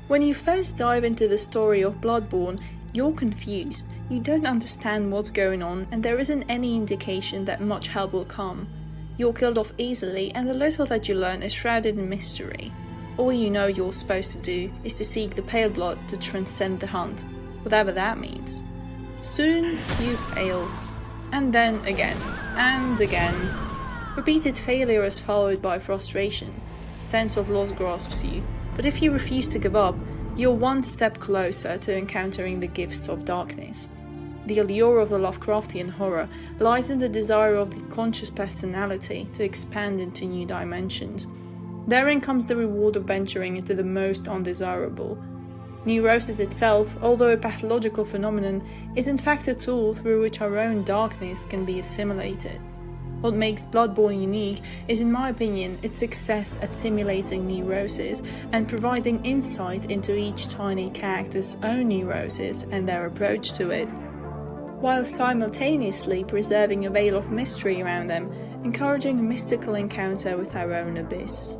When you first dive into the story of Bloodborne, you're confused, you don't understand what's going on, and there isn't any indication that much help will come. You're killed off easily, and the little that you learn is shrouded in mystery. All you know you're supposed to do is to seek the pale blood to transcend the hunt, whatever that means. Soon you fail, and then again, and again. Repeated failure is followed by frustration. Sense of loss grasps you, but if you refuse to give up, you're one step closer to encountering the gifts of darkness. The allure of the Lovecraftian horror lies in the desire of the conscious personality to expand into new dimensions. Therein comes the reward of venturing into the most undesirable. Neurosis itself, although a pathological phenomenon, is in fact a tool through which our own darkness can be assimilated. What makes Bloodborne unique is, in my opinion, its success at simulating neurosis and providing insight into each tiny character's own neurosis and their approach to it, while simultaneously preserving a veil of mystery around them, encouraging a mystical encounter with our own abyss.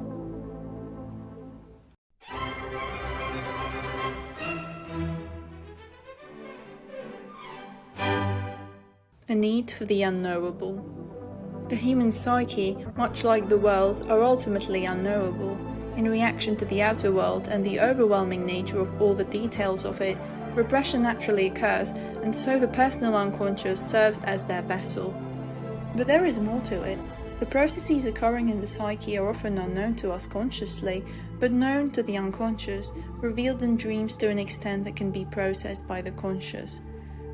A need for the unknowable. The human psyche, much like the world, are ultimately unknowable. In reaction to the outer world and the overwhelming nature of all the details of it, regression naturally occurs, and so the personal unconscious serves as their vessel. But there is more to it. The processes occurring in the psyche are often unknown to us consciously, but known to the unconscious, revealed in dreams to an extent that can be processed by the conscious.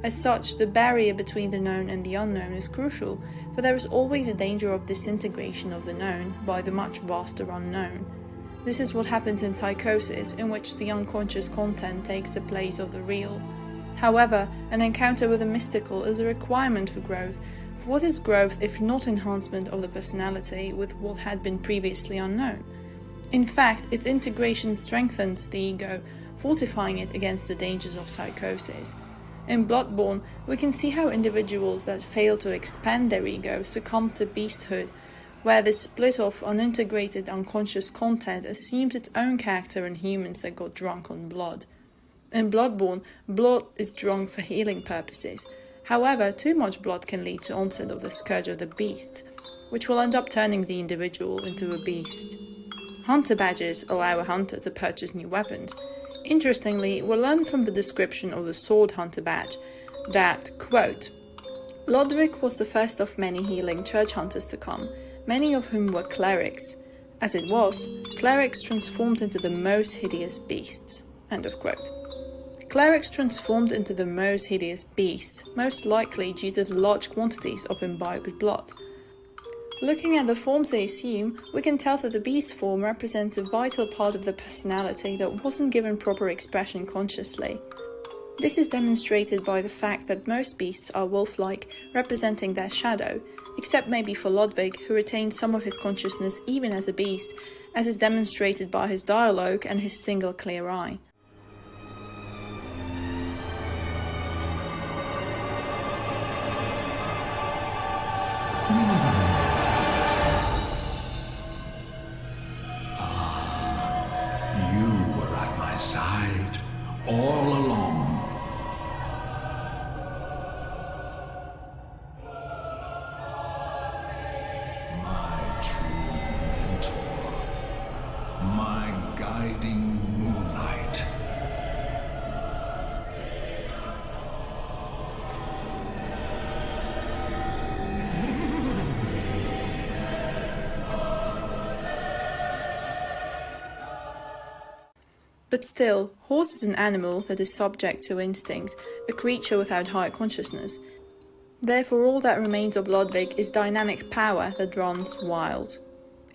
As such, the barrier between the known and the unknown is crucial, for there is always a danger of disintegration of the known by the much vaster unknown. This is what happens in psychosis, in which the unconscious content takes the place of the real. However, an encounter with the mystical is a requirement for growth, for what is growth if not enhancement of the personality with what had been previously unknown? In fact, its integration strengthens the ego, fortifying it against the dangers of psychosis. In Bloodborne, we can see how individuals that fail to expand their ego succumb to Beasthood, where this split of unintegrated unconscious content assumes its own character in humans that got drunk on blood. In Bloodborne, blood is drunk for healing purposes. However, too much blood can lead to onset of the scourge of the beast, which will end up turning the individual into a beast. Hunter badges allow a hunter to purchase new weapons. Interestingly, we learn from the description of the sword hunter badge that, quote, Lodwick was the first of many healing church hunters to come, many of whom were clerics. As it was, clerics transformed into the most hideous beasts. End of quote. Clerics transformed into the most hideous beasts, most likely due to the large quantities of imbibed blood. Looking at the forms they assume, we can tell that the beast form represents a vital part of the personality that wasn't given proper expression consciously. This is demonstrated by the fact that most beasts are wolf-like, representing their shadow, except maybe for Lodwig, who retains some of his consciousness even as a beast, as is demonstrated by his dialogue and his single clear eye. All along. My true mentor, my guiding moonlight. But still, horse is an animal that is subject to instinct, a creature without higher consciousness. Therefore all that remains of Lodwig is dynamic power that runs wild.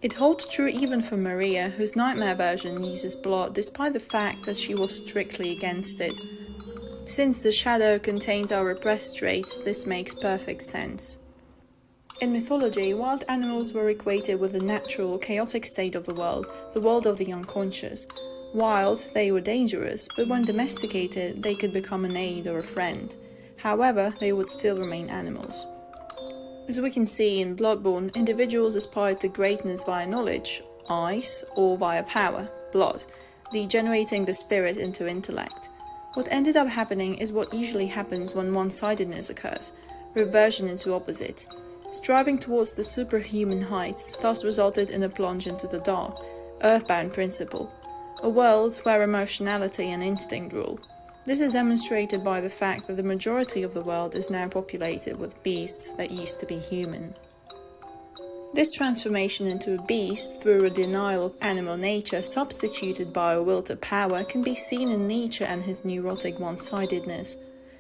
It holds true even for Maria, whose nightmare version uses blood despite the fact that she was strictly against it. Since the shadow contains our repressed traits, this makes perfect sense. In mythology, wild animals were equated with the natural, chaotic state of the world of the unconscious. Wild, they were dangerous, but when domesticated, they could become an aid or a friend. However, they would still remain animals. As we can see in Bloodborne, individuals aspired to greatness via knowledge, eyes, or via power, blood, degenerating the spirit into intellect. What ended up happening is what usually happens when one-sidedness occurs, reversion into opposites. Striving towards the superhuman heights thus resulted in a plunge into the dark, earthbound principle, a world where emotionality and instinct rule. This is demonstrated by the fact that the majority of the world is now populated with beasts that used to be human. This transformation into a beast through a denial of animal nature substituted by a will to power can be seen in Nietzsche and his neurotic one-sidedness.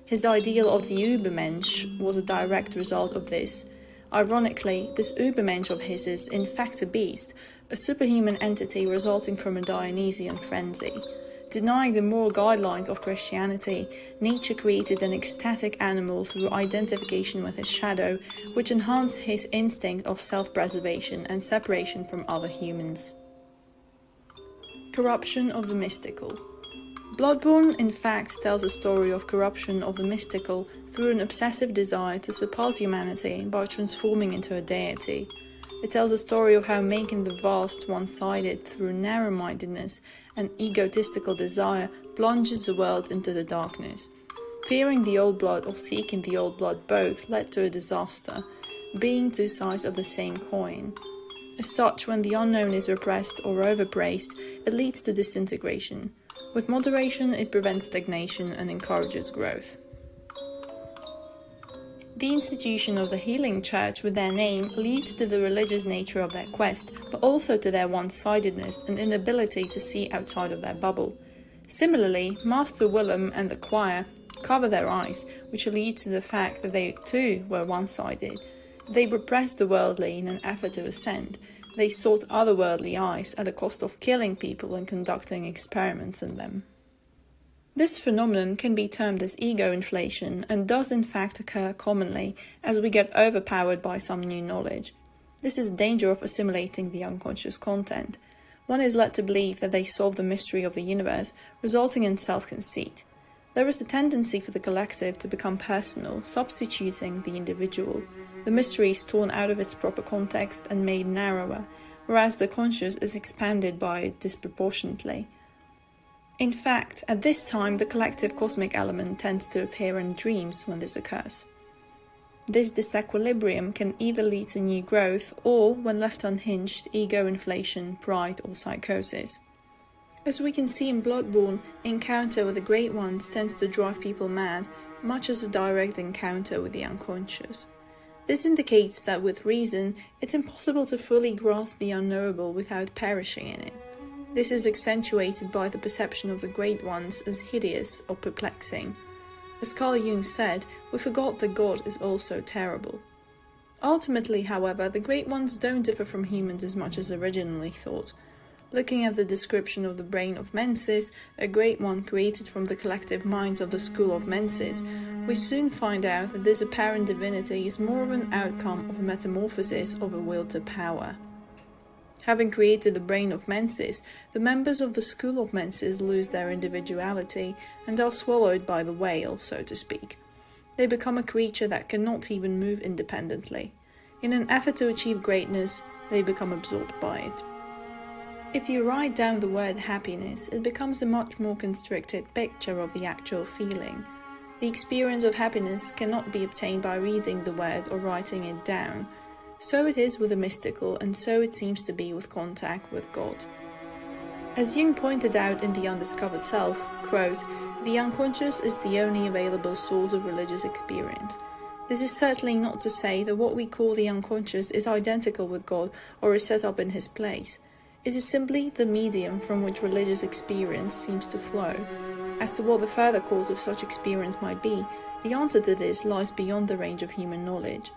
His ideal of the Übermensch was a direct result of this. Ironically, this Übermensch of his is in fact a beast, a superhuman entity resulting from a Dionysian frenzy. Denying the moral guidelines of Christianity, Nietzsche created an ecstatic animal through identification with his shadow, which enhanced his instinct of self-preservation and separation from other humans. Corruption of the mystical. Bloodborne, in fact, tells a story of corruption of the mystical through an obsessive desire to surpass humanity by transforming into a deity. It tells a story of how making the vast one-sided through narrow-mindedness and egotistical desire plunges the world into the darkness. Fearing the old blood or seeking the old blood both led to a disaster, being two sides of the same coin. As such, when the unknown is repressed or overpraised, it leads to disintegration. With moderation, it prevents stagnation and encourages growth. The institution of the healing church with their name leads to the religious nature of their quest, but also to their one-sidedness and inability to see outside of their bubble. Similarly, Master Willem and the choir cover their eyes, which leads to the fact that they too were one-sided. They repressed the worldly in an effort to ascend. They sought otherworldly eyes at the cost of killing people and conducting experiments on them. This phenomenon can be termed as ego inflation and does in fact occur commonly as we get overpowered by some new knowledge. This is the danger of assimilating the unconscious content. One is led to believe that they solve the mystery of the universe, resulting in self-conceit. There is a tendency for the collective to become personal, substituting the individual. The mystery is torn out of its proper context and made narrower, whereas the conscious is expanded by it disproportionately. In fact, at this time the collective cosmic element tends to appear in dreams when this occurs. This disequilibrium can either lead to new growth or, when left unhinged, ego inflation, pride or psychosis. As we can see in Bloodborne, encounter with the Great Ones tends to drive people mad, much as a direct encounter with the unconscious. This indicates that with reason, it's impossible to fully grasp the unknowable without perishing in it. This is accentuated by the perception of the Great Ones as hideous or perplexing. As Carl Jung said, we forgot that God is also terrible. Ultimately, however, the Great Ones don't differ from humans as much as originally thought. Looking at the description of the brain of Mensis, a Great One created from the collective minds of the school of Mensis, we soon find out that this apparent divinity is more of an outcome of a metamorphosis of a will to power. Having created the brain of Mensis, the members of the school of Mensis lose their individuality and are swallowed by the whale, so to speak. They become a creature that cannot even move independently. In an effort to achieve greatness, they become absorbed by it. If you write down the word happiness, it becomes a much more constricted picture of the actual feeling. The experience of happiness cannot be obtained by reading the word or writing it down. So it is with the mystical, and so it seems to be with contact with God. As Jung pointed out in The Undiscovered Self, quote, "The unconscious is the only available source of religious experience. This is certainly not to say that what we call the unconscious is identical with God or is set up in his place. It is simply the medium from which religious experience seems to flow. As to what the further cause of such experience might be, the answer to this lies beyond the range of human knowledge.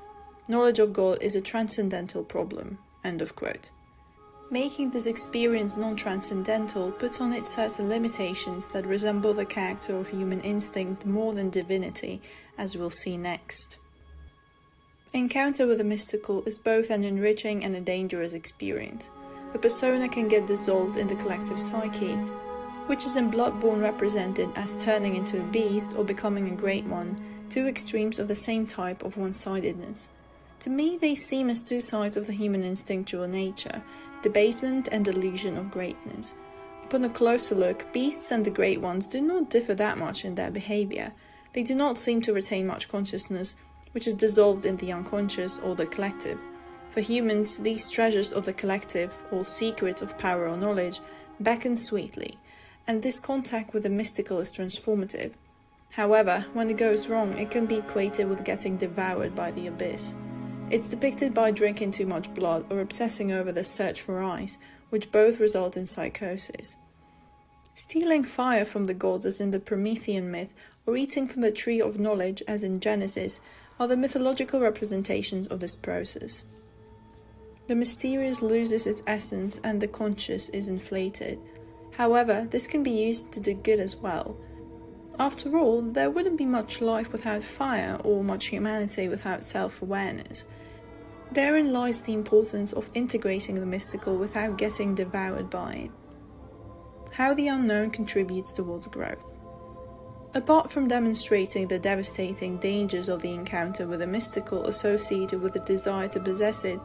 Knowledge of God is a transcendental problem." End of quote. Making this experience non-transcendental puts on it certain limitations that resemble the character of human instinct more than divinity, as we'll see next. Encounter with the mystical is both an enriching and a dangerous experience. The persona can get dissolved in the collective psyche, which is in Bloodborne represented as turning into a beast or becoming a great one, two extremes of the same type of one-sidedness. To me, they seem as two sides of the human instinctual nature, debasement and delusion of greatness. A Upon a closer look, beasts and the Great Ones do not differ that much in their behaviour. They do not seem to retain much consciousness, which is dissolved in the unconscious or the collective. For humans, these treasures of the collective, or secrets of power or knowledge, beckon sweetly, and this contact with the mystical is transformative. However, when it goes wrong, it can be equated with getting devoured by the abyss. It's depicted by drinking too much blood or obsessing over the search for eyes, which both result in psychosis. Stealing fire from the gods as in the Promethean myth, or eating from the tree of knowledge as in Genesis, are the mythological representations of this process. The mysterious loses its essence and the conscious is inflated. However, this can be used to do good as well. After all, there wouldn't be much life without fire or much humanity without self-awareness. Therein lies the importance of integrating the mystical without getting devoured by it. How the unknown contributes towards growth. Apart from demonstrating the devastating dangers of the encounter with the mystical associated with the desire to possess it,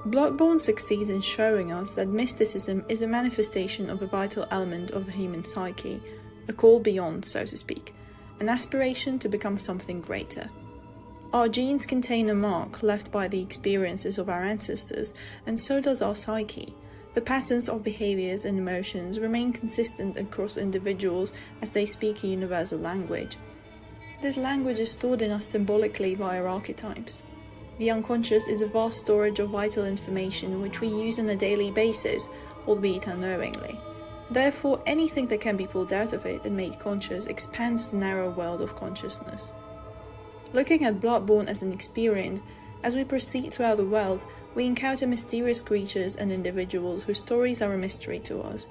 Bloodborne succeeds in showing us that mysticism is a manifestation of a vital element of the human psyche, a call beyond, so to speak, an aspiration to become something greater. Our genes contain a mark left by the experiences of our ancestors, and so does our psyche. The patterns of behaviors and emotions remain consistent across individuals as they speak a universal language. This language is stored in us symbolically via archetypes. The unconscious is a vast storage of vital information which we use on a daily basis, albeit unknowingly. Therefore, anything that can be pulled out of it and made conscious expands the narrow world of consciousness. Looking at Bloodborne as an experience, as we proceed throughout the world, we encounter mysterious creatures and individuals whose stories are a mystery to us,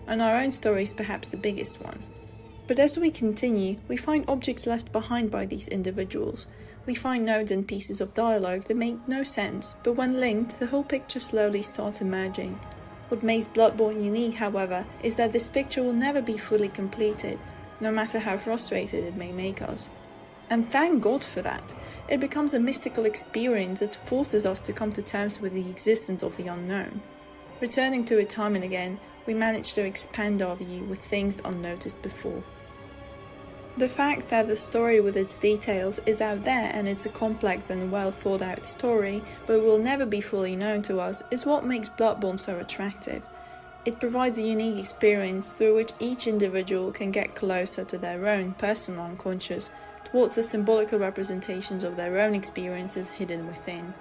and our own story is perhaps the biggest one. But as we continue, we find objects left behind by these individuals. We find notes and pieces of dialogue that make no sense, but when linked, the whole picture slowly starts emerging. What makes Bloodborne unique, however, is that this picture will never be fully completed, no matter how frustrated it may make us. And thank God for that. It becomes a mystical experience that forces us to come to terms with the existence of the unknown. Returning to it time and again, we manage to expand our view with things unnoticed before. The fact that the story with its details is out there and it's a complex and well thought out story, but will never be fully known to us, is what makes Bloodborne so attractive. It provides a unique experience through which each individual can get closer to their own personal unconscious, towards the symbolical representations of their own experiences hidden within.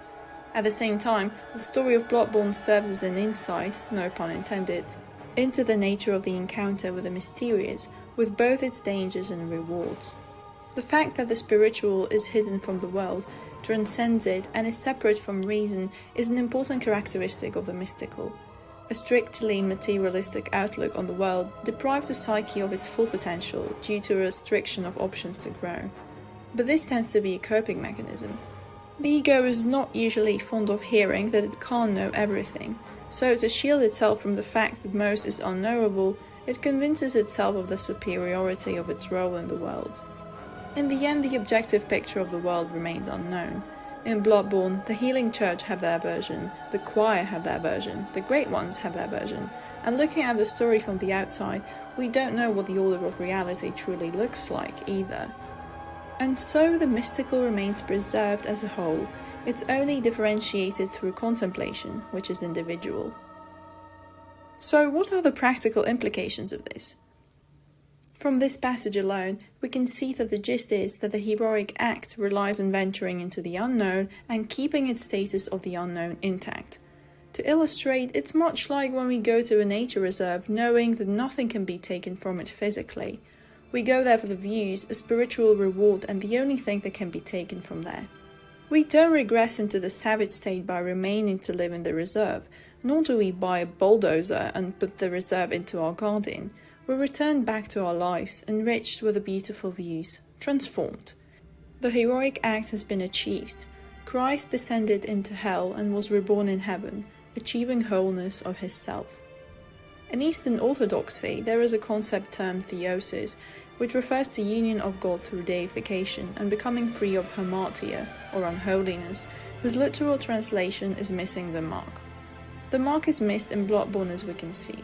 At the same time, the story of Bloodborne serves as an insight, no pun intended, into the nature of the encounter with the mysterious, with both its dangers and rewards. The fact that the spiritual is hidden from the world, transcends it, and is separate from reason is an important characteristic of the mystical. A strictly materialistic outlook on the world deprives the psyche of its full potential due to a restriction of options to grow. But this tends to be a coping mechanism. The ego is not usually fond of hearing that it can't know everything, so to shield itself from the fact that most is unknowable, it convinces itself of the superiority of its role in the world. In the end, the objective picture of the world remains unknown. In Bloodborne, the Healing Church have their version, the Choir have their version, the Great Ones have their version, and looking at the story from the outside, we don't know what the order of reality truly looks like either. And so the mystical remains preserved as a whole, it's only differentiated through contemplation, which is individual. So what are the practical implications of this? From this passage alone, we can see that the gist is that the heroic act relies on venturing into the unknown and keeping its status of the unknown intact. To illustrate, it's much like when we go to a nature reserve knowing that nothing can be taken from it physically. We go there for the views, a spiritual reward, and the only thing that can be taken from there. We don't regress into the savage state by remaining to live in the reserve, nor do we buy a bulldozer and put the reserve into our garden. We return back to our lives, enriched with the beautiful views, transformed. The heroic act has been achieved. Christ descended into hell and was reborn in heaven, achieving wholeness of his self. In Eastern Orthodoxy, there is a concept termed theosis, which refers to union of God through deification and becoming free of hamartia, or unholiness, whose literal translation is missing the mark. The mark is missed in Bloodborne, as we can see.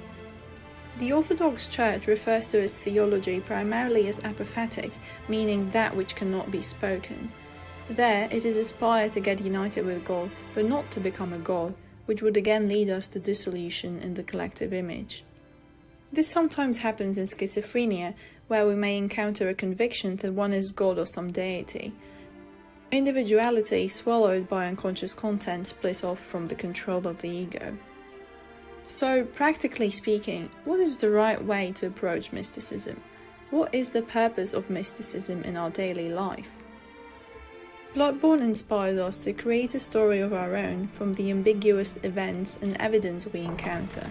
The Orthodox Church refers to its theology primarily as apophatic, meaning that which cannot be spoken. There, it is aspired to get united with God, but not to become a God, which would again lead us to dissolution in the collective image. This sometimes happens in schizophrenia, where we may encounter a conviction that one is God or some deity. Individuality, swallowed by unconscious content, split off from the control of the ego. So, practically speaking, what is the right way to approach mysticism? What is the purpose of mysticism in our daily life? Bloodborne inspires us to create a story of our own from the ambiguous events and evidence we encounter.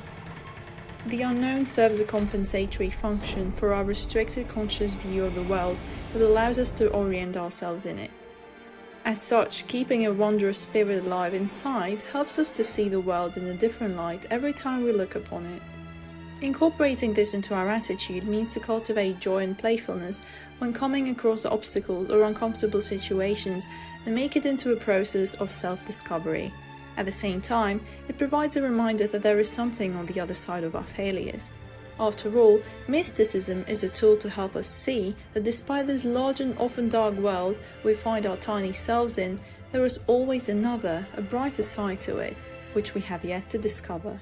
The unknown serves a compensatory function for our restricted conscious view of the world that allows us to orient ourselves in it. As such, keeping a wondrous spirit alive inside helps us to see the world in a different light every time we look upon it. Incorporating this into our attitude means to cultivate joy and playfulness when coming across obstacles or uncomfortable situations and make it into a process of self-discovery. At the same time, it provides a reminder that there is something on the other side of our failures. After all, mysticism is a tool to help us see that despite this large and often dark world we find our tiny selves in, there is always another, a brighter side to it, which we have yet to discover.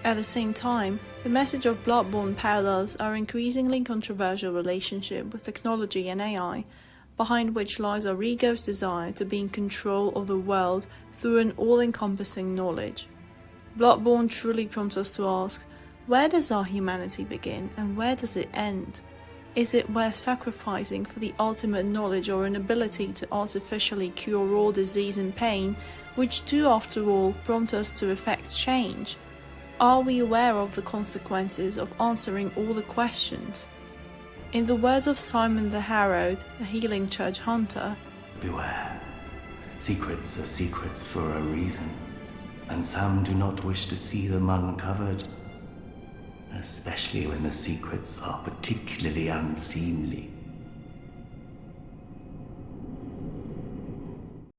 At the same time, the message of Bloodborne parallels our increasingly controversial relationship with technology and AI, behind which lies our ego's desire to be in control of the world through an all-encompassing knowledge. Bloodborne truly prompts us to ask, where does our humanity begin and where does it end? Is it worth sacrificing for the ultimate knowledge or an ability to artificially cure all disease and pain, which do after all prompt us to effect change? Are we aware of the consequences of answering all the questions? In the words of Simon the Harrowed, a healing church hunter, beware. Secrets are secrets for a reason, and some do not wish to see them uncovered, especially when the secrets are particularly unseemly.